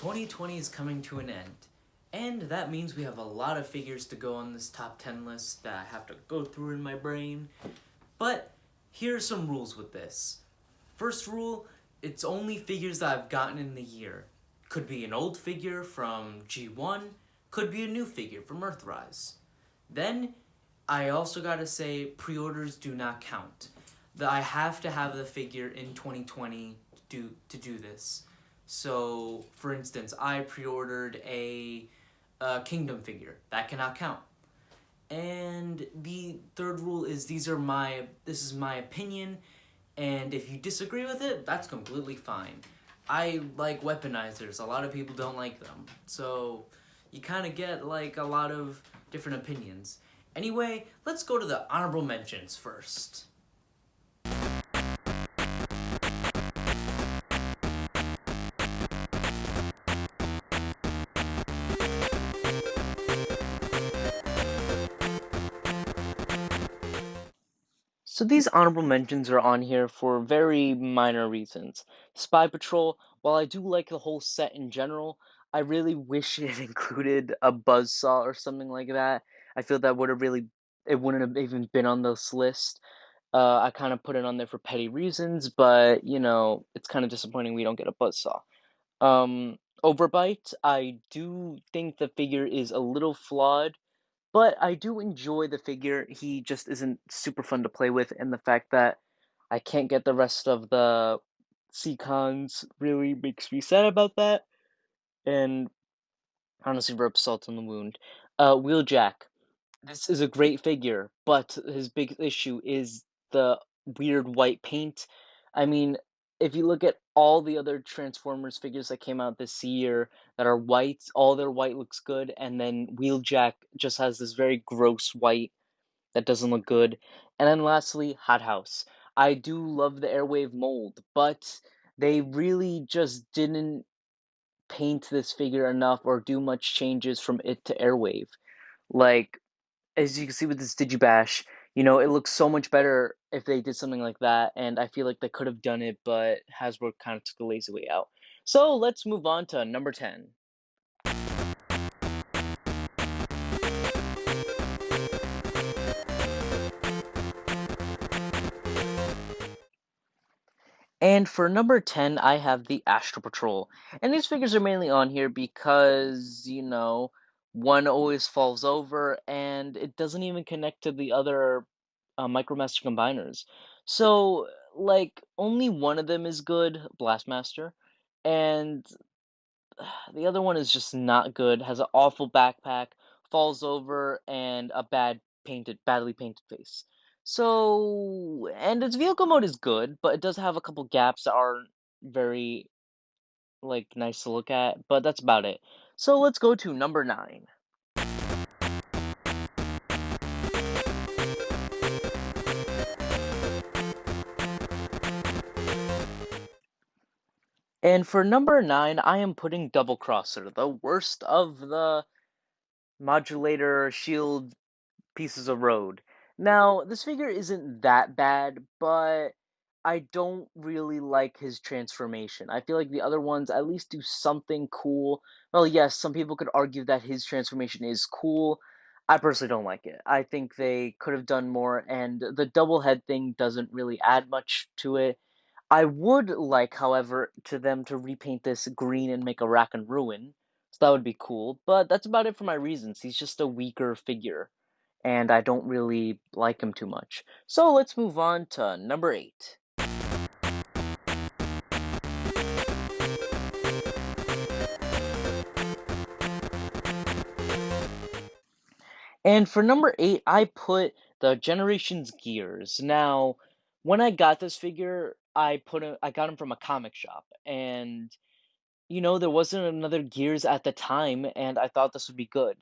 2020 is coming to an end, and that means we have a lot of figures to go on this top 10 list that I have to go through in my brain. But here are some rules with this. First rule, it's only figures that I've gotten in the year. Could be an old figure from G1, could be a new figure from Earthrise. Then, I also gotta say, pre-orders do not count. I have to have the figure in 2020 to do this. So, for instance, I pre-ordered a Kingdom figure. That cannot count. And the third rule is this is my opinion, and if you disagree with it, that's completely fine. I like weaponizers. A lot of people don't like them. So you kind of get like a lot of different opinions. Anyway, let's go to the honorable mentions first. So these honorable mentions are on here for very minor reasons. Spy Patrol, while I do like the whole set in general, I really wish it included a buzzsaw or something like that. I feel that it wouldn't have even been on this list. I kind of put it on there for petty reasons, but it's kind of disappointing we don't get a buzzsaw. Overbite, I do think the figure is a little flawed, but I do enjoy the figure. He just isn't super fun to play with, and the fact that I can't get the rest of the Seacons really makes me sad about that, and honestly rubs salt in the wound. Wheeljack. This is a great figure, but his big issue is the weird white paint. I mean, if you look at all the other Transformers figures that came out this year that are white, all their white looks good, and then Wheeljack just has this very gross white that doesn't look good. And then lastly, Hot House. I do love the Airwave mold, but they really just didn't paint this figure enough or do much changes from it to Airwave. Like, as you can see with this Digibash, it looks so much better if they did something like that, and I feel like they could have done it, but Hasbro kind of took the lazy way out. So let's move on to number 10. And for number 10, I have the Astral Patrol. And these figures are mainly on here because, one always falls over and it doesn't even connect to the other Micromaster combiners. So, like, only one of them is good, Blastmaster, and the other one is just not good, has an awful backpack, falls over, and a badly painted face. So, and its vehicle mode is good, but it does have a couple gaps that aren't very, like, nice to look at, but that's about it. So let's go to number 9. And for number 9, I am putting Double Crosser, the worst of the modulator shield pieces of road. Now, this figure isn't that bad, but I don't really like his transformation. I feel like the other ones at least do something cool. Well, yes, some people could argue that his transformation is cool. I personally don't like it. I think they could have done more, and the double head thing doesn't really add much to it. I would like, however, to them to repaint this green and make a rack and ruin. So that would be cool. But that's about it for my reasons. He's just a weaker figure, and I don't really like him too much. So let's move on to number 8. And for number 8, I put the Generations Gears. Now, when I got this figure, I got him from a comic shop, and there wasn't another Gears at the time, and I thought this would be good.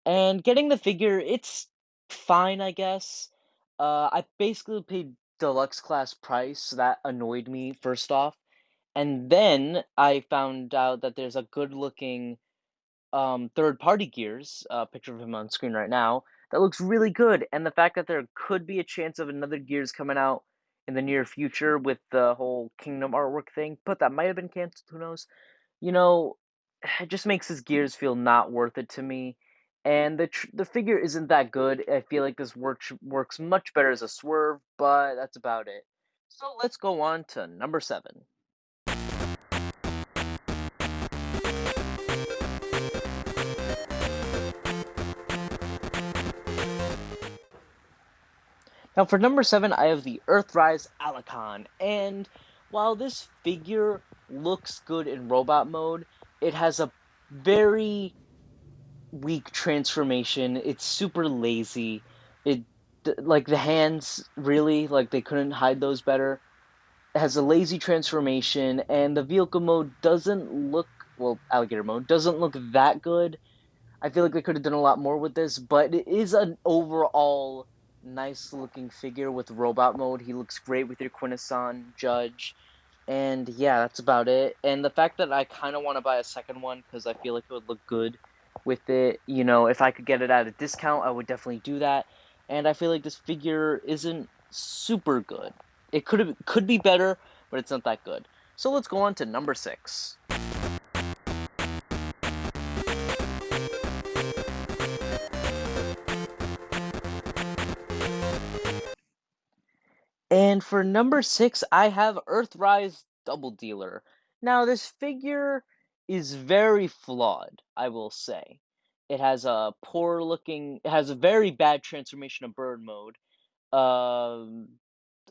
And getting the figure, it's fine, I guess. I basically paid deluxe class price, so that annoyed me first off. And then I found out that there's a good looking third party Gears, picture of him on screen right now, that looks really good. And the fact that there could be a chance of another Gears coming out in the near future with the whole Kingdom artwork thing, but that might have been canceled, who knows? You know, it just makes his gears feel not worth it to me. And the figure isn't that good. I feel like this works much better as a swerve, but that's about it. So let's go on to number 7. Now for number 7, I have the Earthrise Alicon, and while this figure looks good in robot mode, it has a very weak transformation. It's super lazy. It like the hands really like they couldn't hide those better. It has a lazy transformation, and the vehicle mode doesn't look well. Alligator mode doesn't look that good. I feel like they could have done a lot more with this, but it is an overall nice looking figure with robot mode. He looks great with your Quintesson Judge. And yeah, that's about it. And the fact that I kind of want to buy a second one because I feel like it would look good with it. If I could get it at a discount, I would definitely do that. And I feel like this figure isn't super good. It could be better, but it's not that good. So let's go on to number 6. And for number 6, I have Earthrise Double Dealer. Now, this figure is very flawed, I will say. It has a very bad transformation of bird mode. Um,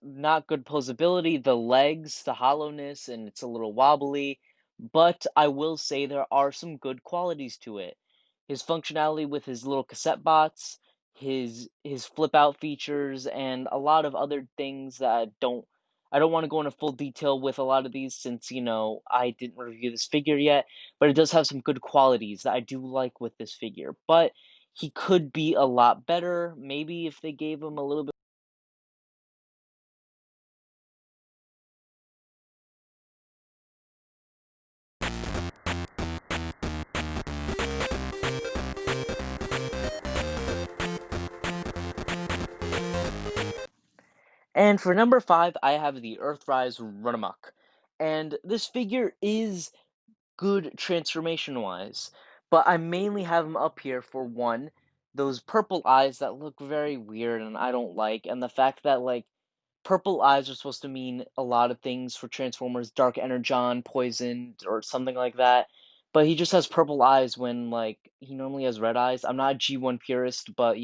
Not good posability, the legs, the hollowness, and it's a little wobbly, but I will say there are some good qualities to it. His functionality with his little cassette bots, his flip out features, and a lot of other things that I don't want to go into full detail with a lot of these since, I didn't review this figure yet, but it does have some good qualities that I do like with this figure. But he could be a lot better, maybe if they gave him a little bit. And for number 5, I have the Earthrise Runamak. And this figure is good transformation wise, but I mainly have him up here for one, those purple eyes that look very weird and I don't like, and the fact that like purple eyes are supposed to mean a lot of things for Transformers, Dark Energon, Poisoned, or something like that. But he just has purple eyes when like he normally has red eyes. I'm not a G1 purist, but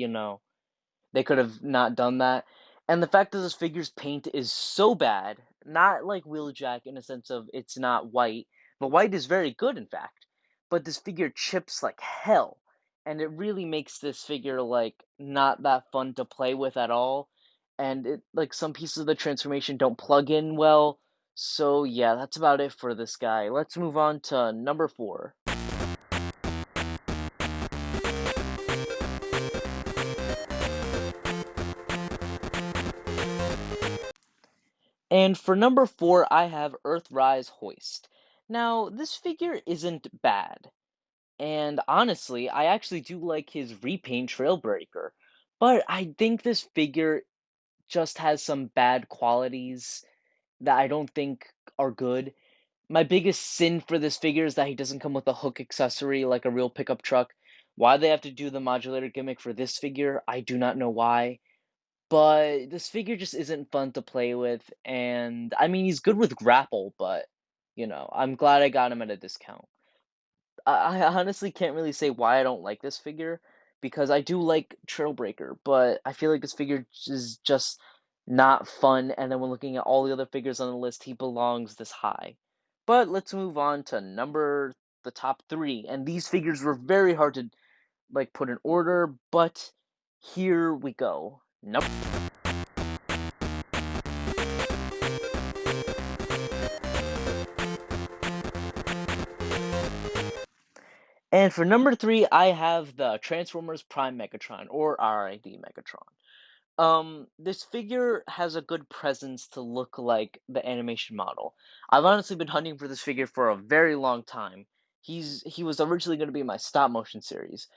they could have not done that. And the fact that this figure's paint is so bad, not like Wheeljack in a sense of it's not white, but white is very good, in fact. But this figure chips like hell, and it really makes this figure like not that fun to play with at all. And it like some pieces of the transformation don't plug in well. So yeah, that's about it for this guy. Let's move on to number 4. And for number 4, I have Earthrise Hoist. Now, this figure isn't bad, and honestly, I actually do like his repaint Trailbreaker, but I think this figure just has some bad qualities that I don't think are good. My biggest sin for this figure is that he doesn't come with a hook accessory like a real pickup truck. Why they have to do the modulator gimmick for this figure, I do not know why. But this figure just isn't fun to play with, and I mean, he's good with grapple, but I'm glad I got him at a discount. I honestly can't really say why I don't like this figure because I do like Trailbreaker, but I feel like this figure is just not fun. And then when looking at all the other figures on the list, he belongs this high. But let's move on to the top 3, and these figures were very hard to like put in order, but here we go. And for number 3, I have the Transformers Prime Megatron, or RID Megatron. This figure has a good presence to look like the animation model. I've honestly been hunting for this figure for a very long time. He was originally going to be in my stop motion series,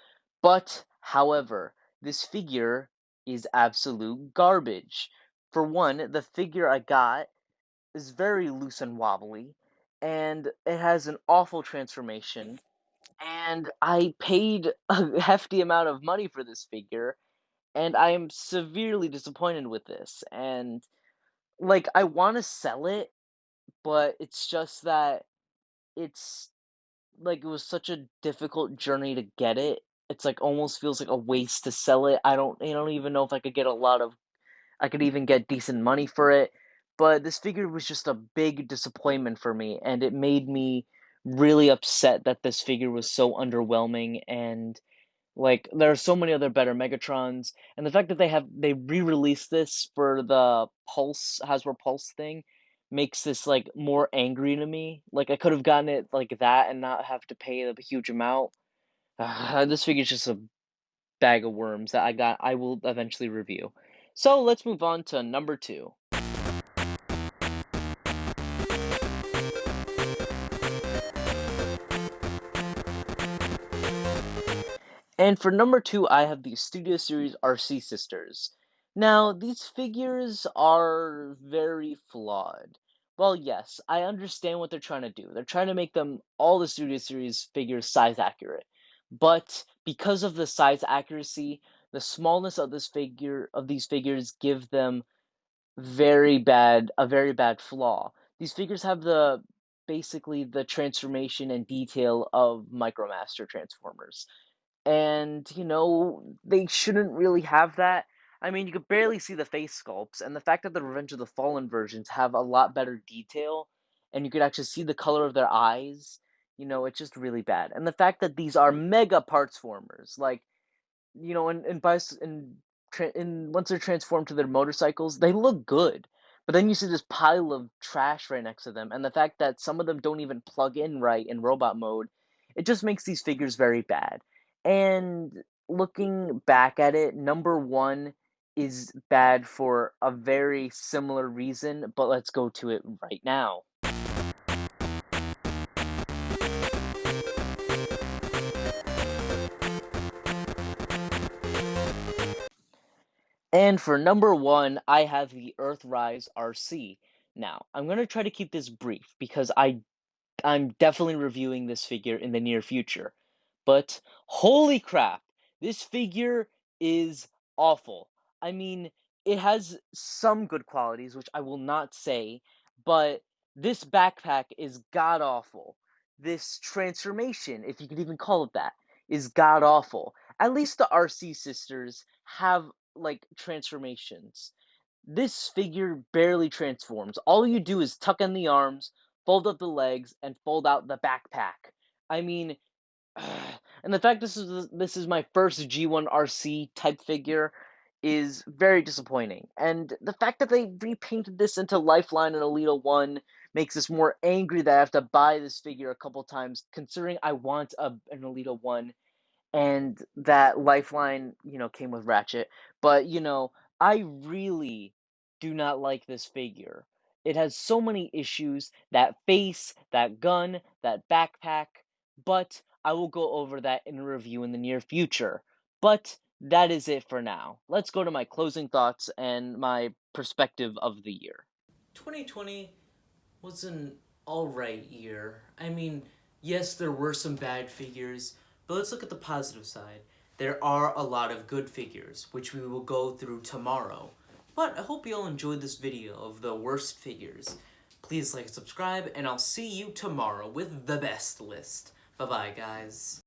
but however, this figure is absolute garbage. For one, the figure I got is very loose and wobbly, and it has an awful transformation. and I paid a hefty amount of money for this figure, and I am severely disappointed with this. And like, I want to sell it, but it's just that it's like it was such a difficult journey to get it. It's like almost feels like a waste to sell it. I don't even know if I could even get decent money for it. But this figure was just a big disappointment for me, and it made me really upset that this figure was so underwhelming. And like, there are so many other better Megatrons, and the fact that they re-released this for the Hasbro Pulse thing makes this like more angry to me. Like, I could have gotten it like that and not have to pay a huge amount. This figure's just a bag of worms that I will eventually review. So let's move on to number 2. And for number 2, I have the Studio Series RC Sisters. Now, these figures are very flawed. Well, yes, I understand what they're trying to do. They're trying to make them all the Studio Series figures size accurate. But because of the size accuracy, the smallness of these figures give them a very bad flaw. These figures have basically the transformation and detail of Micromaster Transformers. And, they shouldn't really have that. I mean, you could barely see the face sculpts, and the fact that the Revenge of the Fallen versions have a lot better detail, and you could actually see the color of their eyes, it's just really bad. And the fact that these are mega parts formers, like, and by s- and once they're transformed to their motorcycles, they look good. But then you see this pile of trash right next to them, and the fact that some of them don't even plug in right in robot mode, it just makes these figures very bad. And looking back at it, number 1 is bad for a very similar reason, but let's go to it right now. And for number 1, I have the Earthrise RC. Now, I'm going to try to keep this brief because I'm definitely reviewing this figure in the near future. But holy crap, this figure is awful. I mean, it has some good qualities, which I will not say, but this backpack is god awful. This transformation, if you could even call it that, is god awful. At least the RC sisters have like transformations. This figure barely transforms. All you do is tuck in the arms, fold up the legs, and fold out the backpack. I mean, and the fact this is my first G1 RC type figure is very disappointing. And the fact that they repainted this into Lifeline and Alita 1 makes this more angry that I have to buy this figure a couple times, considering I want an Alita 1 and that Lifeline, came with Ratchet. But, I really do not like this figure. It has so many issues, that face, that gun, that backpack, but I will go over that in a review in the near future. But that is it for now. Let's go to my closing thoughts and my perspective of the year. 2020 was an alright year. I mean, yes, there were some bad figures, but let's look at the positive side. There are a lot of good figures, which we will go through tomorrow. But I hope you all enjoyed this video of the worst figures. Please like and subscribe, and I'll see you tomorrow with the best list. Bye-bye, guys.